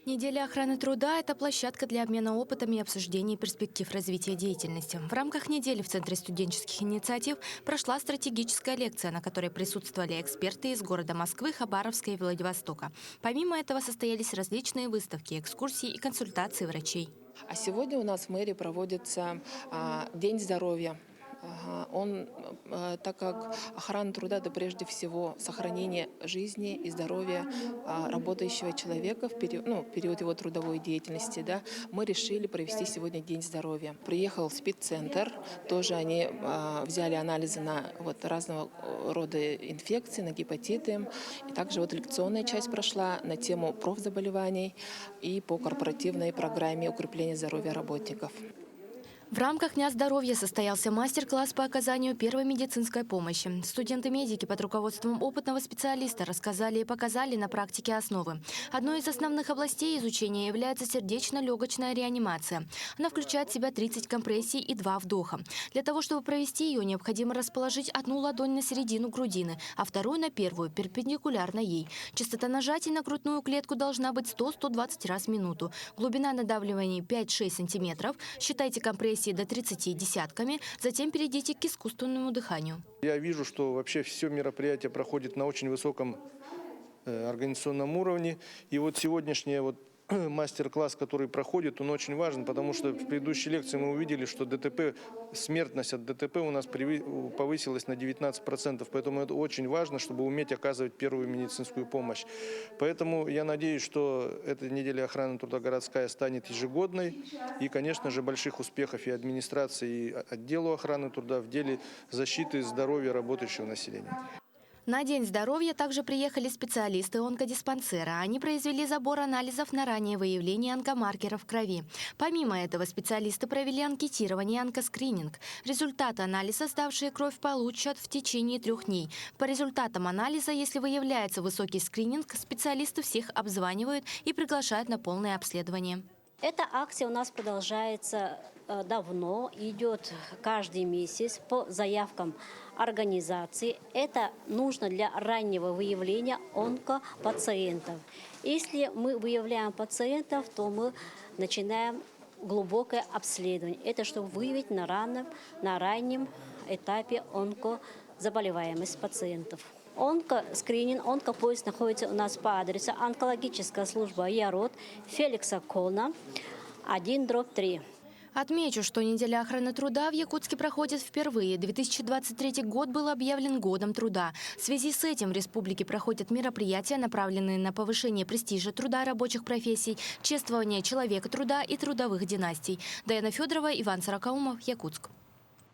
Неделя охраны труда – это площадка для обмена опытом и обсуждения перспектив развития деятельности. В рамках недели в Центре студенческих инициатив прошла стратегическая лекция, на которой присутствовали эксперты из города Москвы, Хабаровска и Владивостока. Помимо этого состоялись различные выставки, экскурсии и консультации врачей. А сегодня у нас в мэрии проводится День здоровья. Так как охрана труда – это прежде всего сохранение жизни и здоровья работающего человека в период его трудовой деятельности, да, мы решили провести сегодня День здоровья. Приехал СПИД-центр, тоже они взяли анализы на разного рода инфекции, на гепатиты. И также лекционная часть прошла на тему профзаболеваний и по корпоративной программе укрепления здоровья работников. В рамках Дня здоровья состоялся мастер-класс по оказанию первой медицинской помощи. Студенты-медики под руководством опытного специалиста рассказали и показали на практике основы. Одной из основных областей изучения является сердечно-легочная реанимация. Она включает в себя 30 компрессий и 2 вдоха. Для того, чтобы провести ее, необходимо расположить одну ладонь на середину грудины, а вторую на первую, перпендикулярно ей. Частота нажатий на грудную клетку должна быть 100-120 раз в минуту. Глубина надавливания 5-6 см. Считайте компрессии до 30 десятками, затем перейдите к искусственному дыханию. Я вижу, что вообще все мероприятие проходит на очень высоком организационном уровне. И сегодняшнее мастер-класс, который проходит, он очень важен, потому что в предыдущей лекции мы увидели, что смертность от ДТП у нас повысилась на 19%. Поэтому это очень важно, чтобы уметь оказывать первую медицинскую помощь. Поэтому я надеюсь, что эта неделя охраны труда городская станет ежегодной. И, конечно же, больших успехов и администрации, и отделу охраны труда в деле защиты здоровья работающего населения. На День здоровья также приехали специалисты онкодиспансера. Они произвели забор анализов на раннее выявление онкомаркеров в крови. Помимо этого, специалисты провели анкетирование и онкоскрининг. Результаты анализа, сдавшие кровь, получат в течение 3 дней. По результатам анализа, если выявляется высокий скрининг, специалисты всех обзванивают и приглашают на полное обследование. Эта акция у нас продолжается давно, идет каждый месяц по заявкам организации. Это нужно для раннего выявления онкопациентов. Если мы выявляем пациентов, то мы начинаем глубокое обследование. Это чтобы выявить на раннем этапе онкозаболеваемость пациентов. Онкоскрининг, онкопоиск находится у нас по адресу онкологическая служба ЯРОД, Феликса Кона, 1/3. Отмечу, что неделя охраны труда в Якутске проходит впервые. 2023 год был объявлен годом труда. В связи с этим в республике проходят мероприятия, направленные на повышение престижа труда рабочих профессий, чествование человека труда и трудовых династий. Даяна Федорова, Иван Сорокаумов, Якутск.